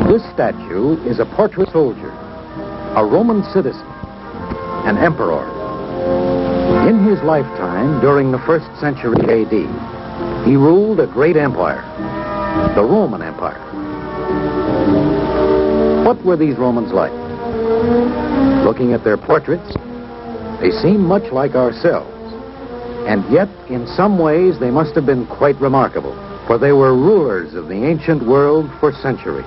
This statue is a portrait soldier, a Roman citizen, an emperor. In his lifetime, during the 1st century AD, he ruled a great empire, the Roman Empire. What were these Romans like? Looking at their portraits, they seem much like ourselves. And yet, in some ways, they must have been quite remarkable, for they were rulers of the ancient world for centuries.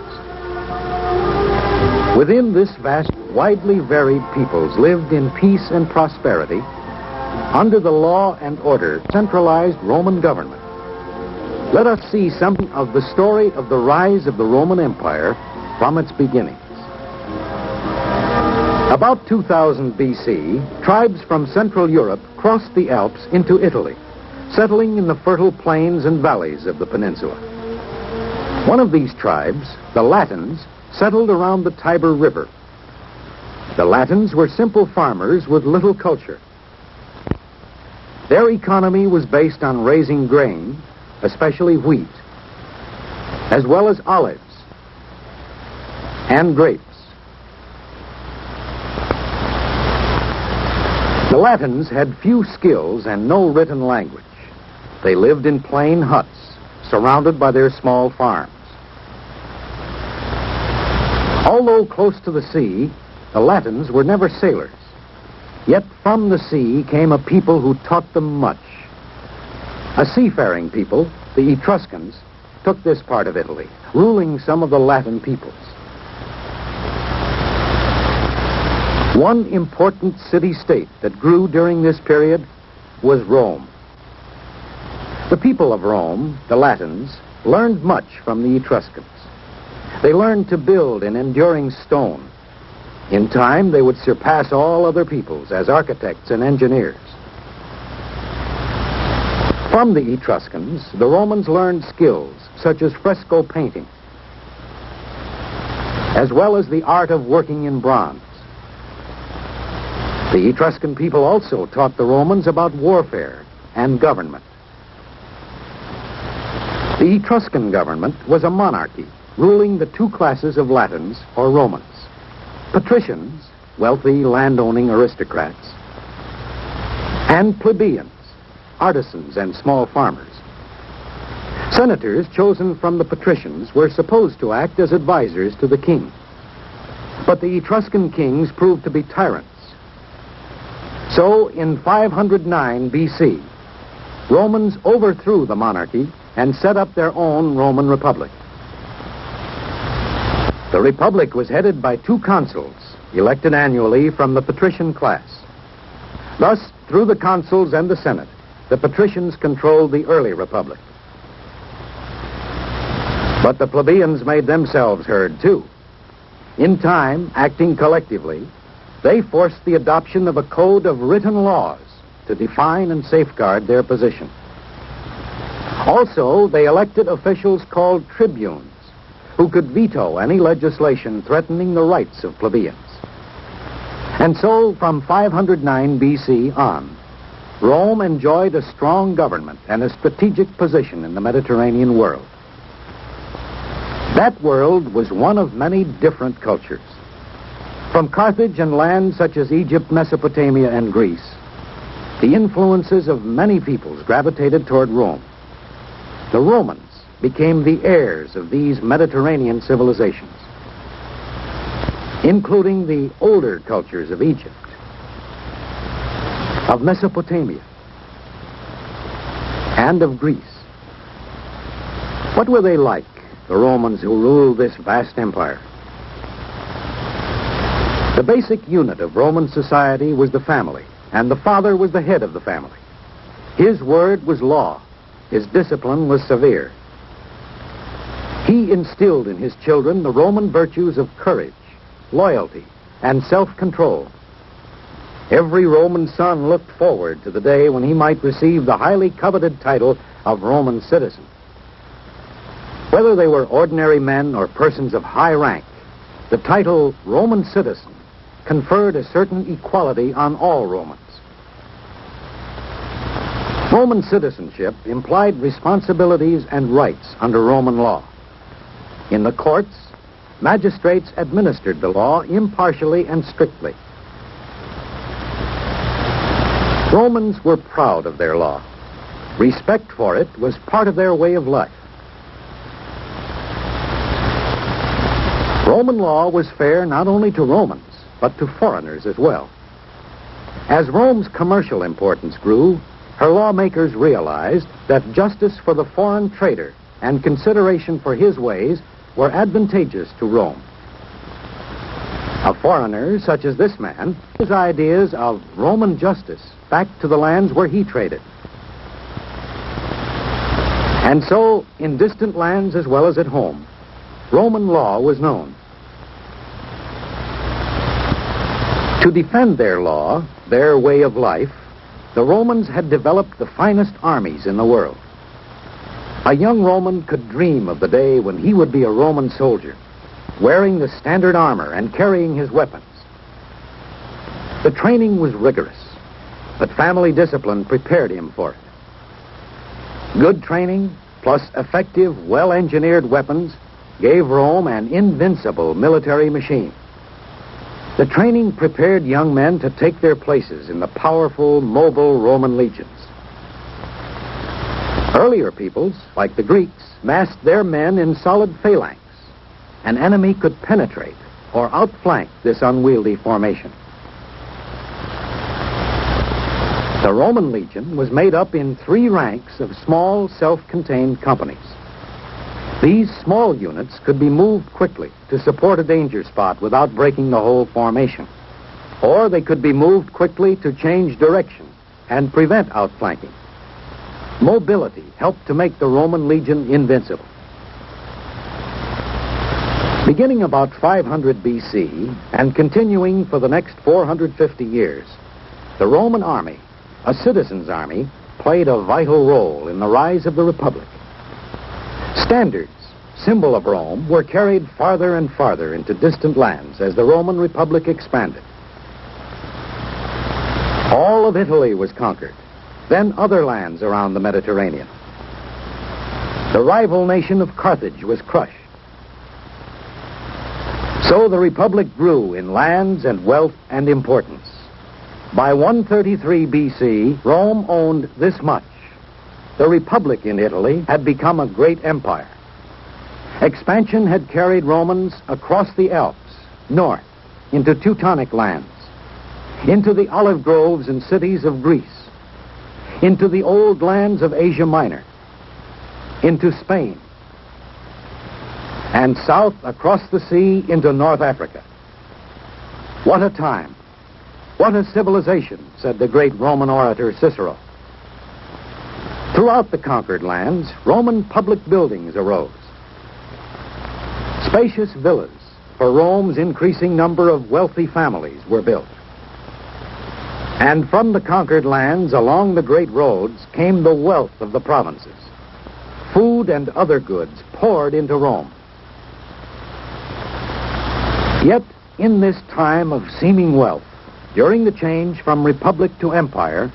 Within this vast, widely varied peoples lived in peace and prosperity under the law and order centralized Roman government. Let us see something of the story of the rise of the Roman Empire from its beginnings. About 2000 BC, tribes from Central Europe crossed the Alps into Italy, settling in the fertile plains and valleys of the peninsula. One of these tribes, the Latins, settled around the Tiber River. The Latins were simple farmers with little culture. Their economy was based on raising grain, especially wheat, as well as olives and grapes. The Latins had few skills and no written language. They lived in plain huts, surrounded by their small farms. Although close to the sea, the Latins were never sailors. Yet from the sea came a people who taught them much. A seafaring people, the Etruscans, took this part of Italy, ruling some of the Latin peoples. One important city-state that grew during this period was Rome. The people of Rome, the Latins, learned much from the Etruscans. They learned to build in enduring stone. In time, they would surpass all other peoples as architects and engineers. From the Etruscans, the Romans learned skills such as fresco painting, as well as the art of working in bronze. The Etruscan people also taught the Romans about warfare and government. The Etruscan government was a monarchy, ruling the two classes of Latins or Romans. Patricians, wealthy landowning aristocrats, and plebeians, artisans and small farmers. Senators chosen from the patricians were supposed to act as advisors to the king. But the Etruscan kings proved to be tyrants. So, in 509 BC, Romans overthrew the monarchy and set up their own Roman Republic. The Republic was headed by two consuls, elected annually from the patrician class. Thus, through the consuls and the Senate, the patricians controlled the early Republic. But the plebeians made themselves heard, too. In time, acting collectively, they forced the adoption of a code of written laws to define and safeguard their position. Also, they elected officials called tribunes, who could veto any legislation threatening the rights of plebeians. And so, from 509 BC on, Rome enjoyed a strong government and a strategic position in the Mediterranean world. That world was one of many different cultures. From Carthage and lands such as Egypt, Mesopotamia, and Greece, the influences of many peoples gravitated toward Rome. The Romans became the heirs of these Mediterranean civilizations, including the older cultures of Egypt, of Mesopotamia, and of Greece. What were they like, the Romans who ruled this vast empire? The basic unit of Roman society was the family, and the father was the head of the family. His word was law. His discipline was severe. He instilled in his children the Roman virtues of courage, loyalty, and self-control. Every Roman son looked forward to the day when he might receive the highly coveted title of Roman citizen. Whether they were ordinary men or persons of high rank, the title Roman citizen conferred a certain equality on all Romans. Roman citizenship implied responsibilities and rights under Roman law. In the courts, magistrates administered the law impartially and strictly. Romans were proud of their law. Respect for it was part of their way of life. Roman law was fair not only to Romans, but to foreigners as well. As Rome's commercial importance grew, her lawmakers realized that justice for the foreign trader and consideration for his ways were advantageous to Rome. A foreigner such as this man, his ideas of Roman justice back to the lands where he traded. And so, in distant lands as well as at home, Roman law was known. To defend their law, their way of life, the Romans had developed the finest armies in the world. A young Roman could dream of the day when he would be a Roman soldier, wearing the standard armor and carrying his weapons. The training was rigorous, but family discipline prepared him for it. Good training, plus effective, well-engineered weapons, gave Rome an invincible military machine. The training prepared young men to take their places in the powerful, mobile Roman legions. Earlier peoples, like the Greeks, massed their men in solid phalanx. An enemy could penetrate or outflank this unwieldy formation. The Roman legion was made up in 3 ranks of small, self-contained companies. These small units could be moved quickly to support a danger spot without breaking the whole formation. Or they could be moved quickly to change direction and prevent outflanking. Mobility helped to make the Roman legion invincible. Beginning about 500 BC and continuing for the next 450 years, the Roman army, a citizen's army, played a vital role in the rise of the Republic. Standards, symbol of Rome, were carried farther and farther into distant lands as the Roman Republic expanded. All of Italy was conquered, then other lands around the Mediterranean. The rival nation of Carthage was crushed. So the Republic grew in lands and wealth and importance. By 133 BC, Rome owned this much. The Republic in Italy had become a great empire. Expansion had carried Romans across the Alps, north, into Teutonic lands, into the olive groves and cities of Greece, into the old lands of Asia Minor, into Spain, and south across the sea into North Africa. What a time! What a civilization, said the great Roman orator Cicero. Throughout the conquered lands, Roman public buildings arose. Spacious villas for Rome's increasing number of wealthy families were built. And from the conquered lands along the great roads came the wealth of the provinces. Food and other goods poured into Rome. Yet, in this time of seeming wealth, during the change from republic to empire,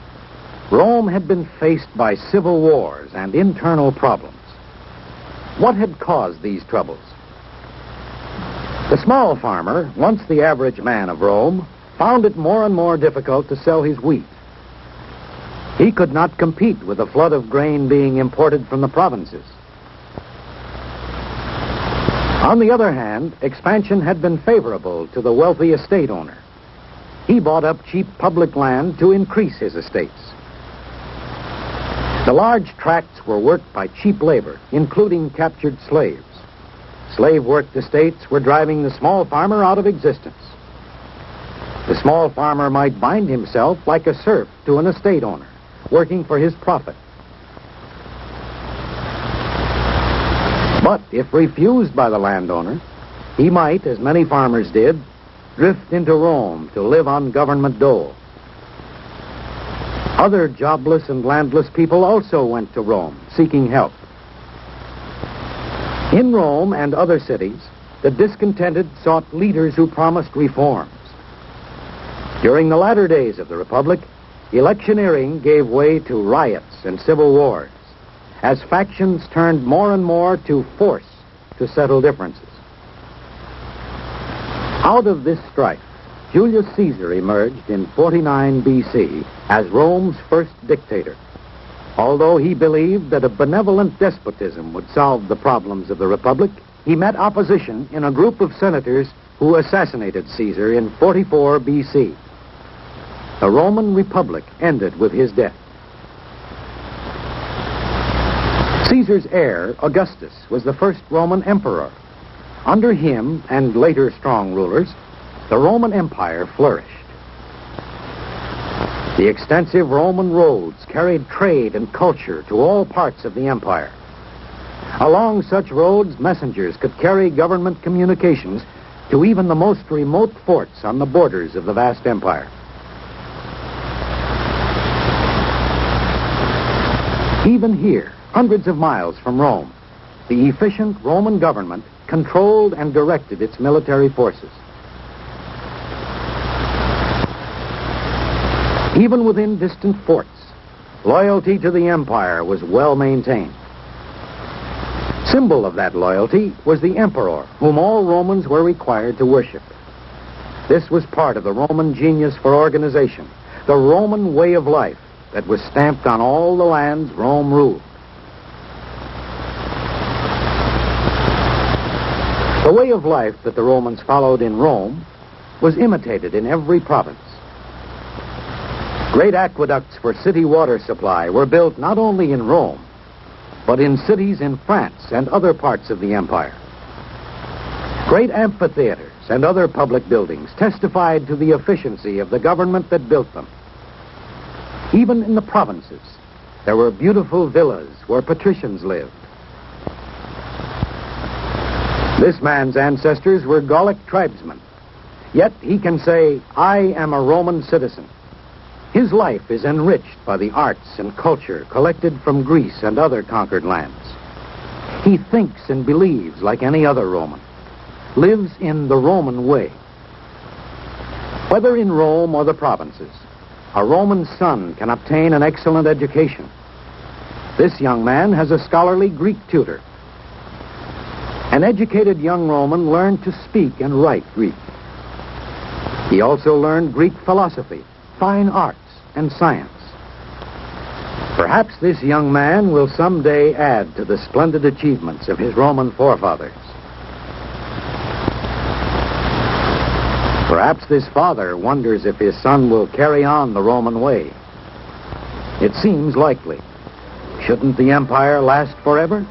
Rome had been faced by civil wars and internal problems. What had caused these troubles? The small farmer, once the average man of Rome, found it more and more difficult to sell his wheat. He could not compete with the flood of grain being imported from the provinces. On the other hand, expansion had been favorable to the wealthy estate owner. He bought up cheap public land to increase his estates. The large tracts were worked by cheap labor, including captured slaves. Slave-worked estates were driving the small farmer out of existence. The small farmer might bind himself like a serf to an estate owner, working for his profit. But if refused by the landowner, he might, as many farmers did, drift into Rome to live on government dole. Other jobless and landless people also went to Rome, seeking help. In Rome and other cities, the discontented sought leaders who promised reforms. During the latter days of the Republic, electioneering gave way to riots and civil wars, as factions turned more and more to force to settle differences. Out of this strife, Julius Caesar emerged in 49 BC as Rome's first dictator, although he believed that a benevolent despotism would solve the problems of the Republic. He met opposition in a group of senators who assassinated Caesar in 44 BC. The Roman Republic ended with his death. Caesar's heir, Augustus, was the first Roman emperor. Under him and later strong rulers, the Roman Empire flourished. The extensive Roman roads carried trade and culture to all parts of the empire. Along such roads, messengers could carry government communications to even the most remote forts on the borders of the vast empire. Even here, hundreds of miles from Rome, the efficient Roman government controlled and directed its military forces. Even within distant forts, loyalty to the empire was well maintained. Symbol of that loyalty was the emperor, whom all Romans were required to worship. This was part of the Roman genius for organization, the Roman way of life that was stamped on all the lands Rome ruled. The way of life that the Romans followed in Rome was imitated in every province. Great aqueducts for city water supply were built not only in Rome, but in cities in France and other parts of the empire. Great amphitheaters and other public buildings testified to the efficiency of the government that built them. Even in the provinces, there were beautiful villas where patricians lived. This man's ancestors were Gallic tribesmen, yet he can say, "I am a Roman citizen." His life is enriched by the arts and culture collected from Greece and other conquered lands. He thinks and believes like any other Roman, lives in the Roman way. Whether in Rome or the provinces, a Roman son can obtain an excellent education. This young man has a scholarly Greek tutor. An educated young Roman learned to speak and write Greek. He also learned Greek philosophy, fine arts, and science. Perhaps this young man will someday add to the splendid achievements of his Roman forefathers. Perhaps this father wonders if his son will carry on the Roman way. It seems likely. Shouldn't the empire last forever?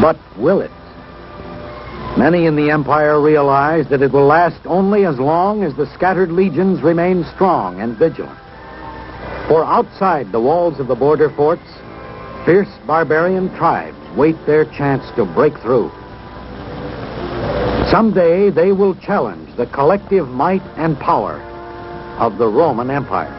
But will it? Many in the empire realize that it will last only as long as the scattered legions remain strong and vigilant. For outside the walls of the border forts, fierce barbarian tribes wait their chance to break through. Someday they will challenge the collective might and power of the Roman Empire.